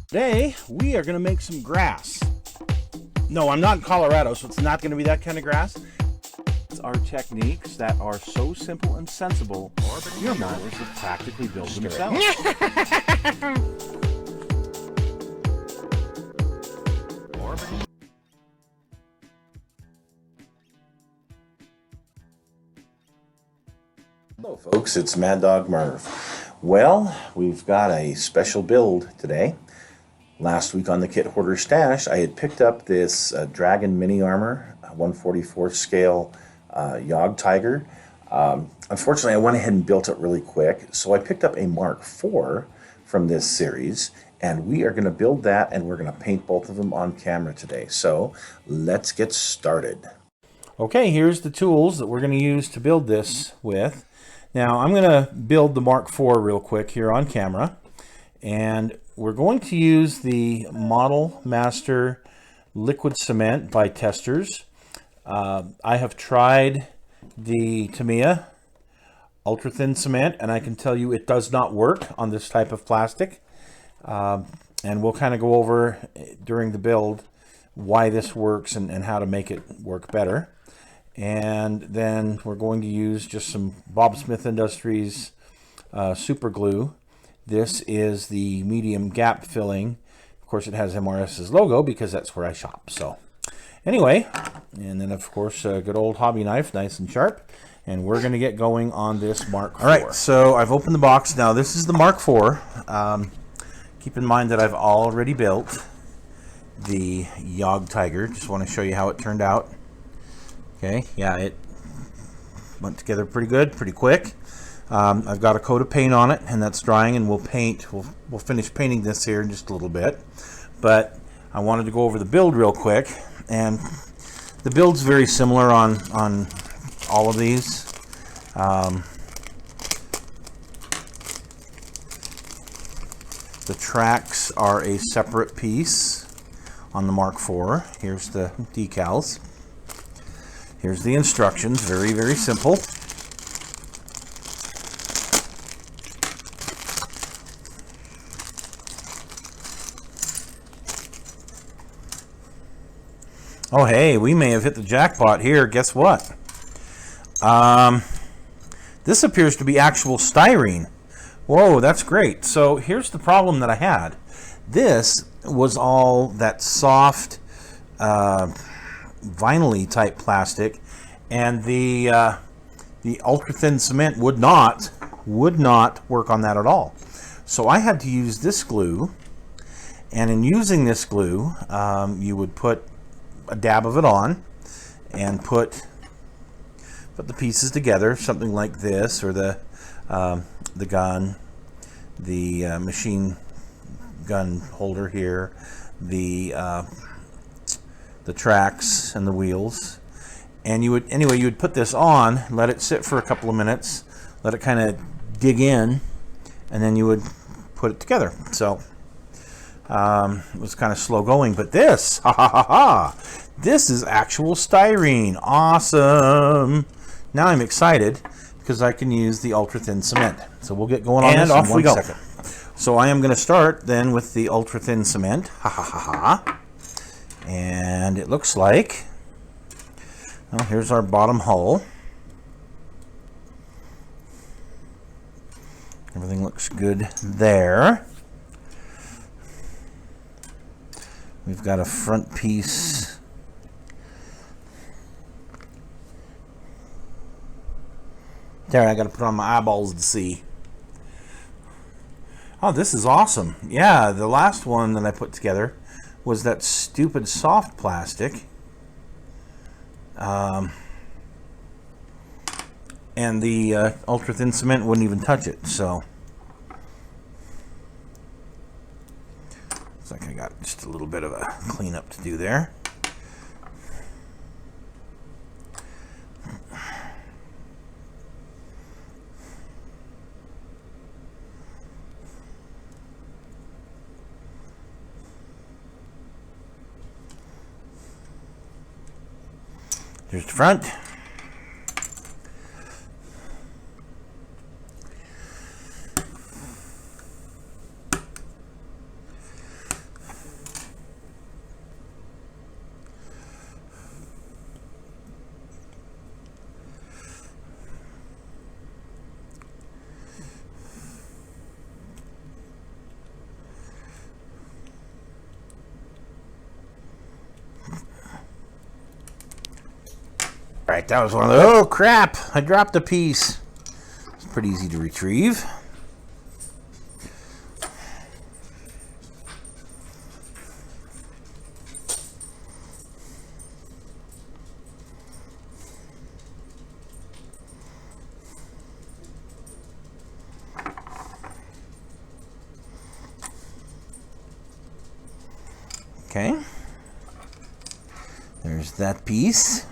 Today, we are going to make some grass. No, I'm not in Colorado, so it's not going to be that kind of grass. It's our techniques that are so simple and sensible, your modelers will practically build themselves. Hello folks, it's Mad Dog Merv. Well, we've got a special build today. Last week on the Kit Hoarder Stash, I had picked up this Dragon Mini Armor, 1/44 scale Yog Tiger. Unfortunately, I went ahead and built it really quick, so I picked up a Mark IV from this series, and we are going to build that, and we're going to paint both of them on camera today. So let's get started. Okay, here's the tools that we're going to use to build this with. Now, I'm going to build the Mark IV real quick here on camera, and we're going to use the Model Master Liquid Cement by Testors. I have tried the Tamiya Ultra Thin Cement, and I can tell you it does not work on this type of plastic. And we'll kind of go over during the build why this works and how to make it work better. And then we're going to use just some Bob Smith Industries super glue. This is the medium gap filling. Of course, it has MRS's logo because that's where I shop. So anyway, and then of course a good old hobby knife, nice and sharp. And we're going to get going on this Mark IV. All right, so I've opened the box. Now this is the Mark IV. Keep in mind that I've already built the Yog Tiger. Just want to show you how it turned out. Okay, yeah, it went together pretty good, pretty quick. I've got a coat of paint on it, and that's drying, and we'll finish painting this here in just a little bit. But I wanted to go over the build real quick, and the build's very similar on all of these. The tracks are a separate piece on the Mark IV. Here's the decals. Here's the instructions, very, very simple. Oh, hey, we may have hit the jackpot here. Guess what? This appears to be actual styrene. Whoa, that's great. So here's the problem that I had. This was all that soft, vinyl-y type plastic, and the ultra thin cement would not work on that at all. So I had to use this glue, and in using this glue, you would put a dab of it on and put the pieces together, something like this, or the gun, the machine gun holder here, the tracks and the wheels, and you would put this on, let it sit for a couple of minutes, let it kind of dig in, and then you would put it together. So it was kind of slow going, but this, this is actual styrene. Awesome! Now I'm excited because I can use the ultra thin cement. So we'll get going on this, and off we go. Second. So I am going to start then with the ultra thin cement. And it looks like, well, here's our bottom hull. Everything looks good there. We've got a front piece. There, I got to put on my eyeballs to see. Oh, this is awesome. Yeah, the last one that I put together was that stupid soft plastic. And the ultra thin cement wouldn't even touch it. So looks like I got just a little bit of a cleanup to do there. Here's the front. right, that was one of the... Oh, crap! I dropped a piece. It's pretty easy to retrieve. Okay. There's that piece.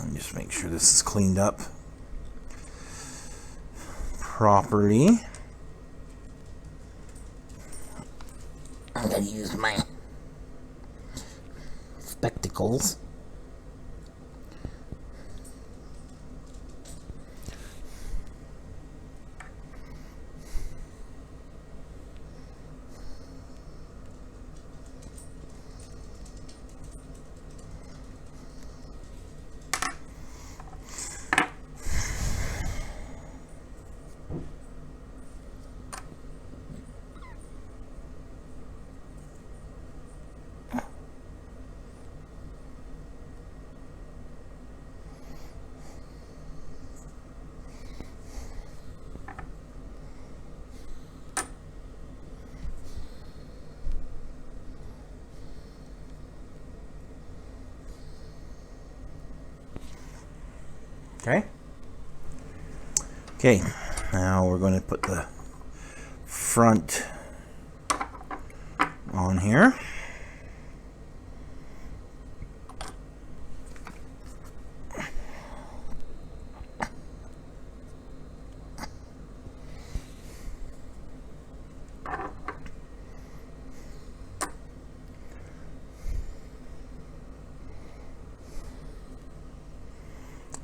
And just make sure this is cleaned up properly. I'm going to use my spectacles. Okay, now we're going to put the front on here.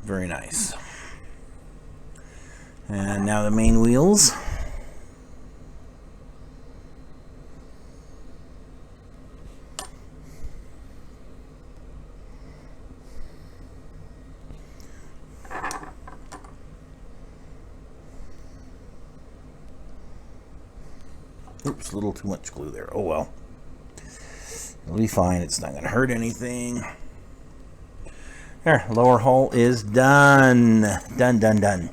Very nice. And now the main wheels. Oops, a little too much glue there. Oh well. It'll be fine. It's not going to hurt anything. There, lower hull is done. Done.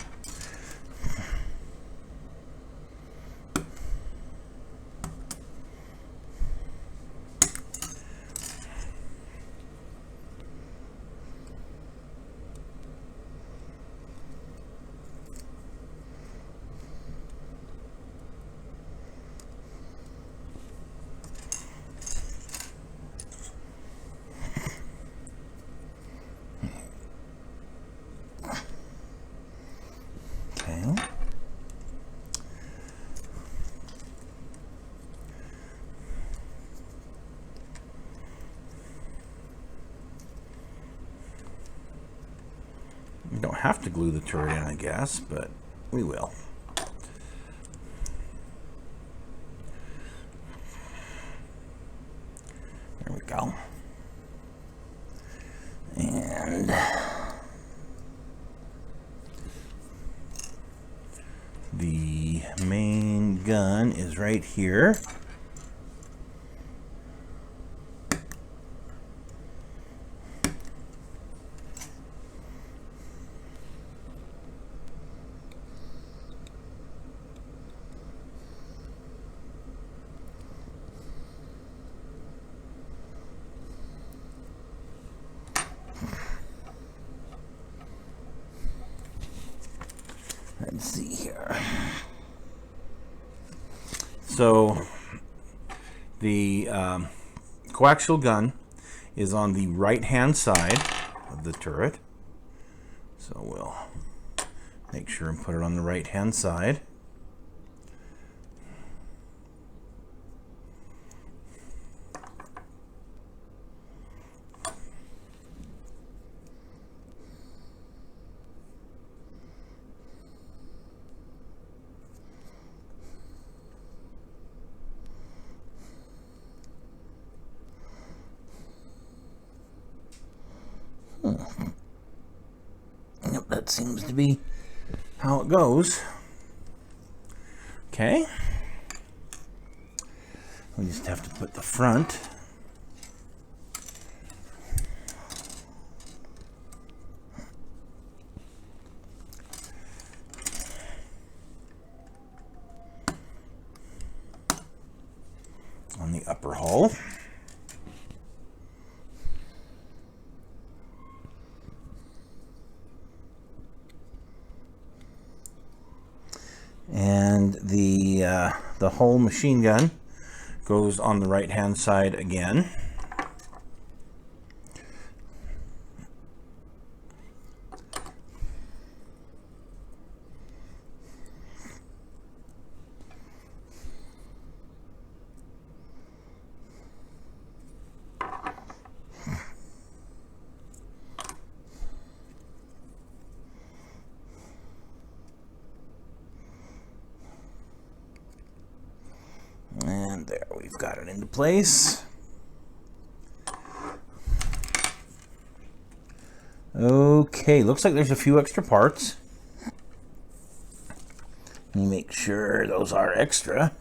We don't have to glue the turret in, I guess, but we will. There we go. And the main gun is right here. Let's see here. So the coaxial gun is on the right hand side of the turret. So we'll make sure and put it on the right hand side. Yep, that seems to be how it goes. Okay. We just have to put the front on the upper hull. And the whole machine gun goes on the right hand side again. And there, we've got it into place. Okay, looks like there's a few extra parts. Let me make sure those are extra.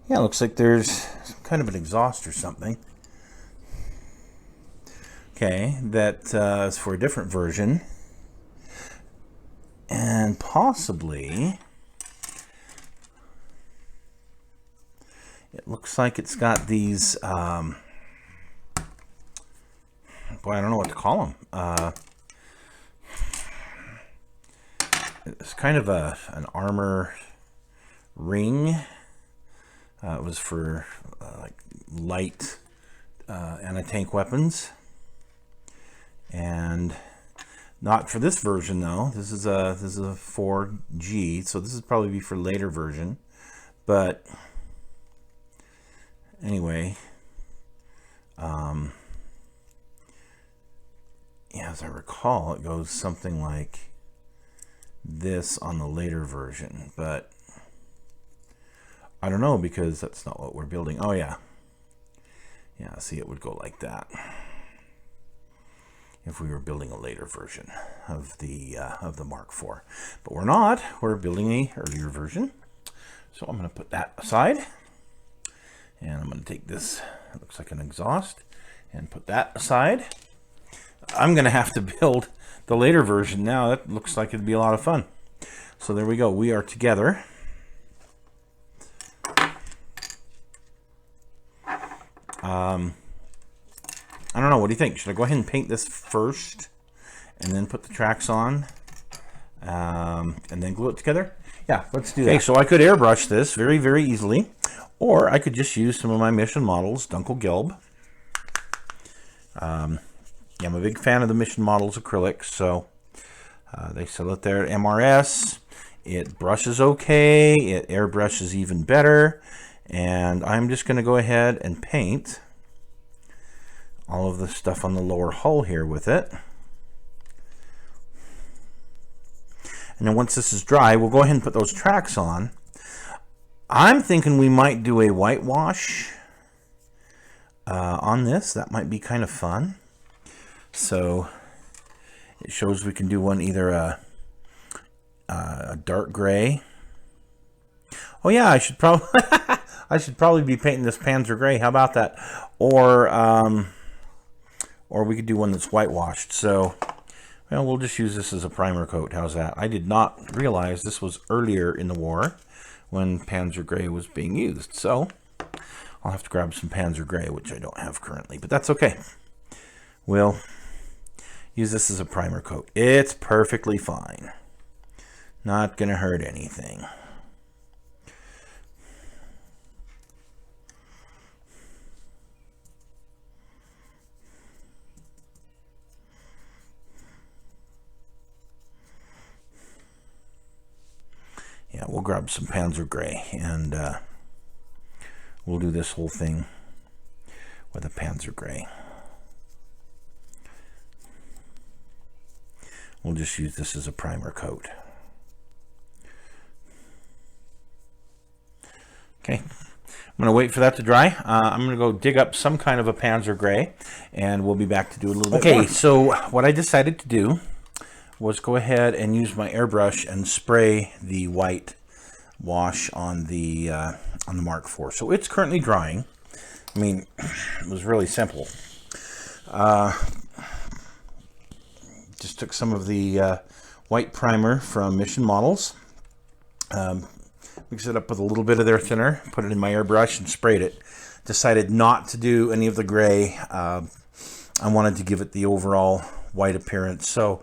Yeah, looks like there's kind of an exhaust or something. Okay, that is for a different version. And possibly, it looks like it's got these, boy, I don't know what to call them. It's kind of an armor ring. It was for like light anti-tank weapons. And not for this version though. This is a 4G, so this is probably be for later version. But anyway, yeah, as I recall, it goes something like this on the later version, but I don't know because that's not what we're building. Oh yeah, yeah. See, it would go like that if we were building a later version of the Mark IV, but we're not. We're building a earlier version. So I'm going to put that aside, and I'm going to take this. It looks like an exhaust, and put that aside. I'm going to have to build the later version now. That looks like it'd be a lot of fun. So there we go. We are together. I don't know. What do you think? Should I go ahead and paint this first and then put the tracks on and then glue it together? Yeah, let's do that. Okay, so I could airbrush this very, very easily, or I could just use some of my Mission Models Dunkel Gelb. Yeah, I'm a big fan of the Mission Models acrylics, so they sell it there at MRS. It brushes okay, it airbrushes even better, and I'm just going to go ahead and paint all of the stuff on the lower hull here with it. And then once this is dry, we'll go ahead and put those tracks on. I'm thinking we might do a whitewash on this. That might be kind of fun. So it shows we can do one either a dark gray. Oh yeah, I should probably I should probably be painting this Panzer gray. How about that? Or we could do one that's whitewashed. So, well, we'll just use this as a primer coat. How's that? I did not realize this was earlier in the war when Panzer gray was being used. So I'll have to grab some Panzer gray, which I don't have currently, but that's okay. We'll use this as a primer coat. It's perfectly fine. Not gonna hurt anything. Yeah, we'll grab some Panzer gray and we'll do this whole thing with a Panzer gray. We'll just use this as a primer coat. Okay, I'm going to wait for that to dry. I'm going to go dig up some kind of a Panzer gray, and we'll be back to do a little bit more. Okay, so what I decided to do was go ahead and use my airbrush and spray the white wash on the Mark IV. So it's currently drying. I mean, it was really simple. Just took some of the white primer from Mission Models, mixed it up with a little bit of their thinner, put it in my airbrush and sprayed it. Decided not to do any of the gray. I wanted to give it the overall white appearance. So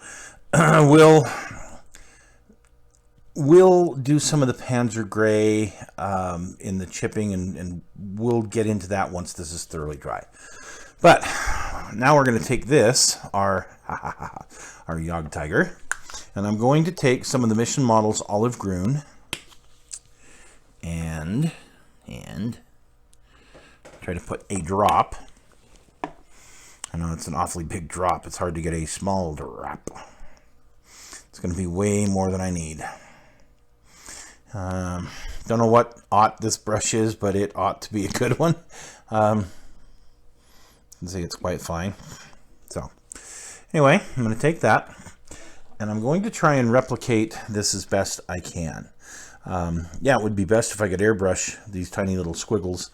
we'll do some of the Panzer gray in the chipping, and we'll get into that once this is thoroughly dry. But now we're going to take this, our Jagd Tiger, and I'm going to take some of the Mission Models Olive Grün and try to put a drop. I know it's an awfully big drop. It's hard to get a small drop. It's going to be way more than I need. Don't know what aught this brush is, but it ought to be a good one. You can see it's quite fine. So anyway, I'm going to take that, and I'm going to try and replicate this as best I can. Yeah, it would be best if I could airbrush these tiny little squiggles.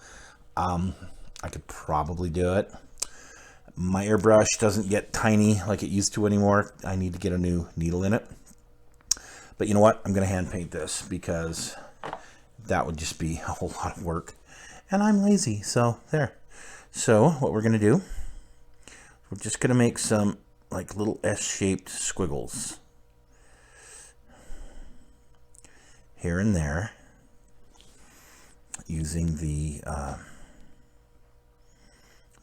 I could probably do it. My airbrush doesn't get tiny like it used to anymore. I need to get a new needle in it. But you know what? I'm going to hand paint this because that would just be a whole lot of work. And I'm lazy, so there. So what we're going to do, we're just going to make some like little S-shaped squiggles here and there using the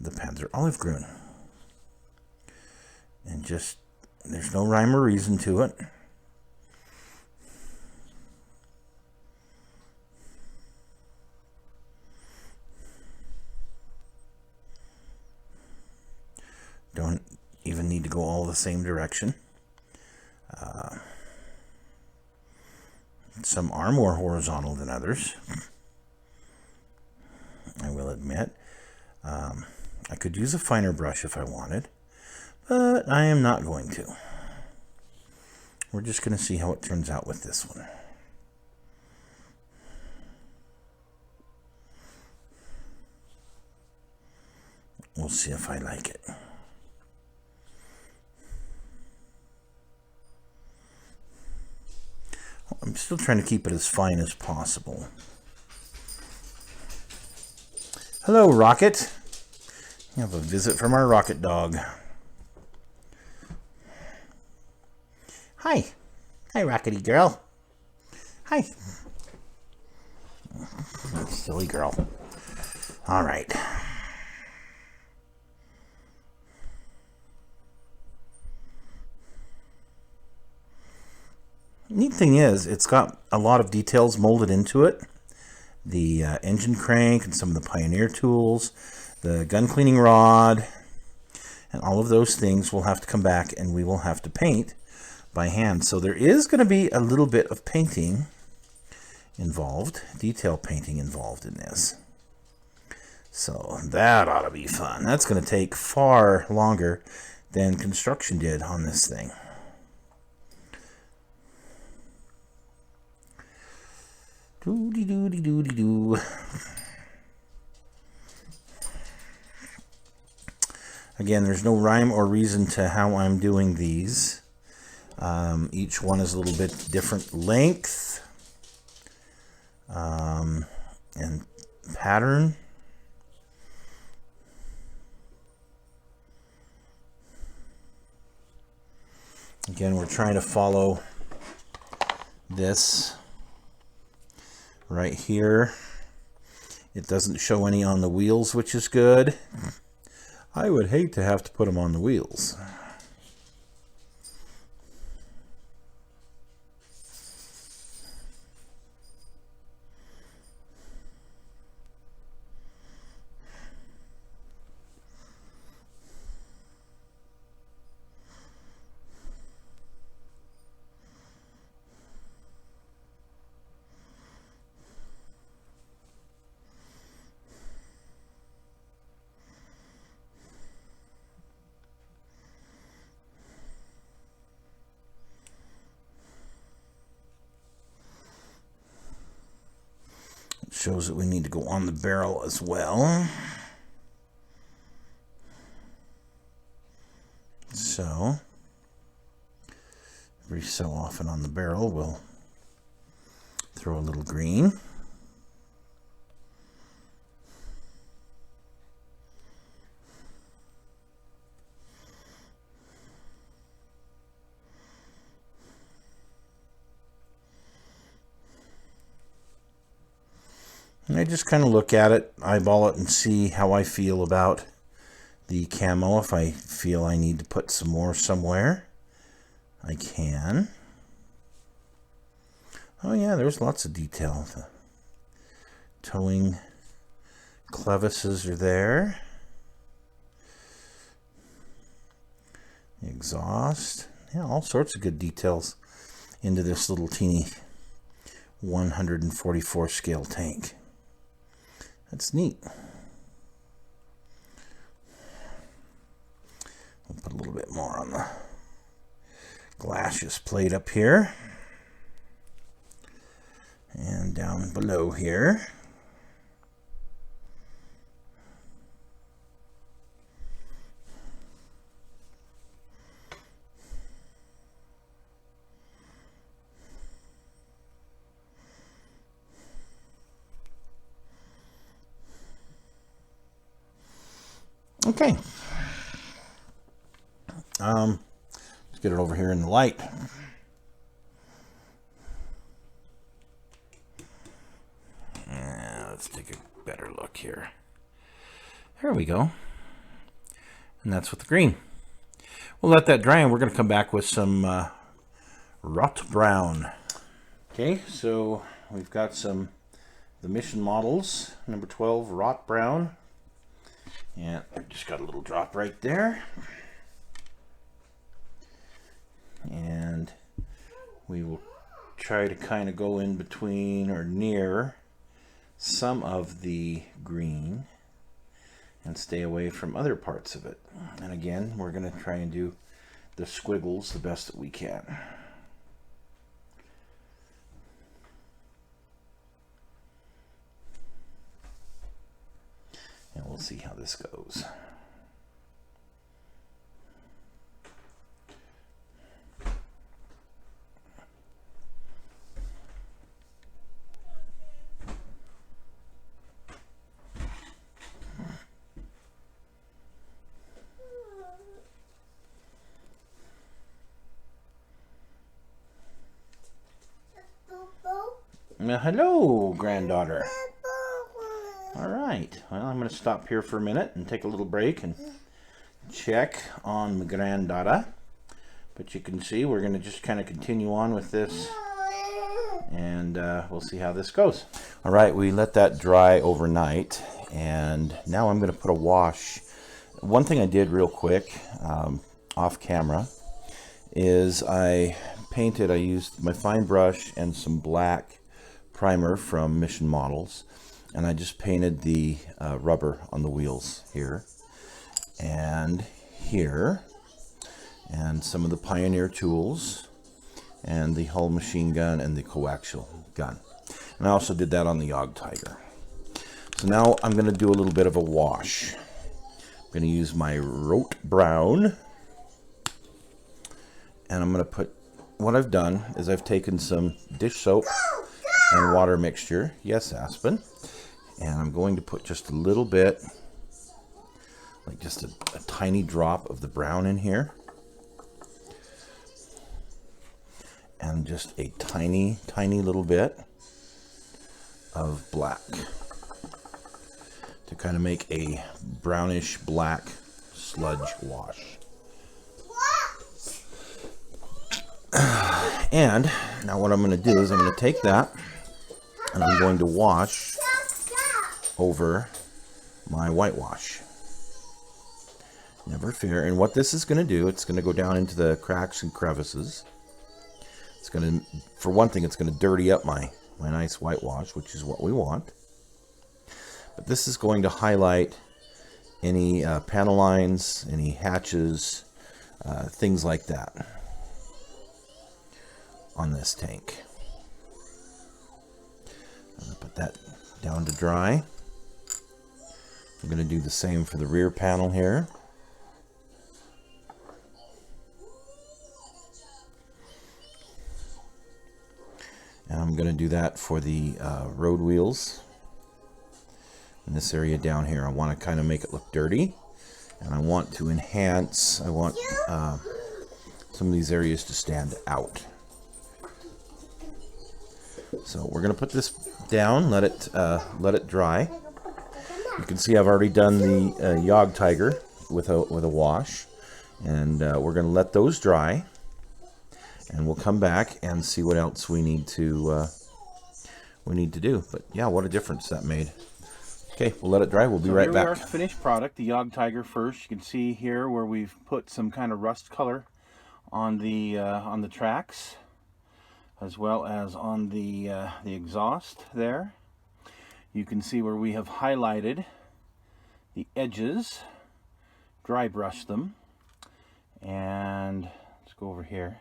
Panzer Olive Grün. And just, there's no rhyme or reason to it. Don't even need to go all the same direction. Some are more horizontal than others, I will admit. I could use a finer brush if I wanted, but I am not going to. We're just going to see how it turns out with this one. We'll see if I like it. I'm still trying to keep it as fine as possible. Hello, Rocket. We have a visit from our rocket dog. Hi. Hi, Rockety girl. Hi. Silly girl. All right. Neat thing is, it's got a lot of details molded into it. The engine crank and some of the Pioneer tools, the gun cleaning rod, and all of those things will have to come back and we will have to paint by hand. So there is going to be a little bit of painting involved, detail painting involved in this. So that ought to be fun. That's going to take far longer than construction did on this thing. Doody-doody-doody-doo. Again, there's no rhyme or reason to how I'm doing these. Each one is a little bit different length and pattern. Again, we're trying to follow this right here. It doesn't show any on the wheels, which is good. I would hate to have to put them on the wheels. shows that we need to go on the barrel as well. So every so often on the barrel we'll throw a little green. And I just kind of look at it, eyeball it, and see how I feel about the camo. If I feel I need to put some more somewhere, I can. Oh yeah, there's lots of detail. The towing clevises are there. The exhaust. Yeah, all sorts of good details into this little teeny 144 scale tank. That's neat. We'll put a little bit more on the glacis plate up here. And down below here. Okay. Let's get it over here in the light. Let's take a better look here. There we go. And that's with the green. We'll let that dry and we're going to come back with some wrought brown. Okay, so we've got the mission models, number 12 wrought brown. And I've just got a little drop right there. And we will try to kind of go in between or near some of the green and stay away from other parts of it. And again, we're going to try and do the squiggles the best that we can. And we'll see how this goes. Hello, granddaughter. All right. Well, I'm going to stop here for a minute and take a little break and check on my granddaughter. But you can see we're going to just kind of continue on with this, and we'll see how this goes. All right, we let that dry overnight, and now I'm going to put a wash. One thing I did real quick off camera is I used my fine brush and some black primer from Mission Models, and I just painted the rubber on the wheels here and here, and some of the Pioneer tools, and the Hull machine gun and the coaxial gun. And I also did that on the Yog Tiger. So now I'm going to do a little bit of a wash. I'm going to use my wrought brown, and I'm going to put, what I've done is I've taken some dish soap and water mixture, yes, Aspen, and I'm going to put just a little bit, like just a tiny drop of the brown in here, and just a tiny little bit of black to kind of make a brownish black sludge wash. And now what I'm going to do is I'm going to take that and I'm going to wash over my whitewash. Never fear. And what this is going to do, it's going to go down into the cracks and crevices. It's going to, for one thing, it's going to dirty up my nice whitewash, which is what we want. But this is going to highlight any panel lines, any hatches, things like that on this tank. I'm going to put that down to dry. I'm going to do the same for the rear panel here. And I'm going to do that for the road wheels. In this area down here, I want to kind of make it look dirty. And I want to enhance, I want some of these areas to stand out. So we're going to put this down, let it dry. You can see I've already done the Yog Tiger with a wash. And we're going to let those dry. And we'll come back and see what else we need to do. But yeah, what a difference that made. Okay, we'll let it dry. We'll be right back. Here's our finished product, the Yog Tiger first. You can see here where we've put some kind of rust color on the tracks, as well as on the exhaust there. You can see where we have highlighted the edges, dry brushed them, and let's go over here.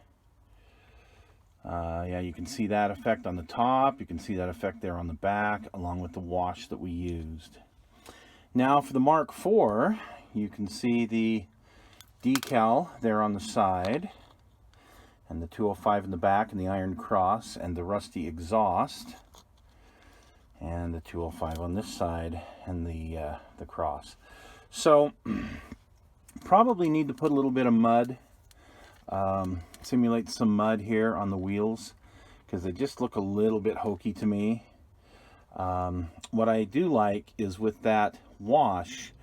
Yeah, you can see that effect on the top. You can see that effect there on the back, along with the wash that we used. Now for the Mark IV, you can see the decal there on the side, and the 205 in the back, and the iron cross, and the rusty exhaust, and the 205 on this side, and the cross. So probably need to put a little bit of mud. Simulate some mud here on the wheels, because they just look a little bit hokey to me. What I do like is with that wash,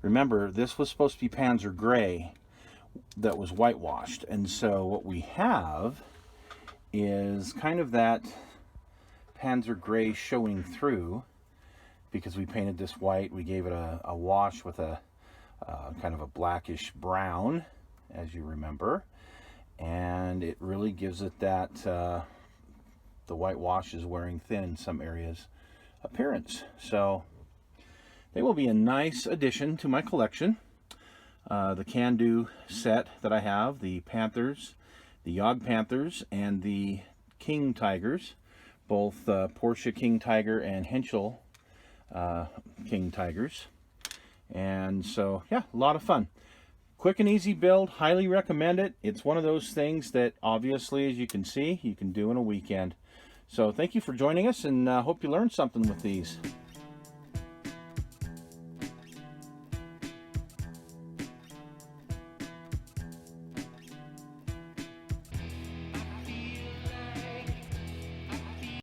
remember this was supposed to be Panzer gray that was whitewashed, and so what we have is kind of that Panzer gray showing through, because we painted this white. We gave it a wash with a kind of a blackish brown, as you remember. And it really gives it that the whitewash is wearing thin in some areas appearance. So they will be a nice addition to my collection. The Can-Do set that I have, the Panthers, the Yog Panthers, and the King Tigers, both Porsche King Tiger and Henschel King Tigers. And so, yeah, a lot of fun. Quick and easy build, highly recommend it. It's one of those things that obviously, as you can see, you can do in a weekend. So thank you for joining us, and hope you learned something with these.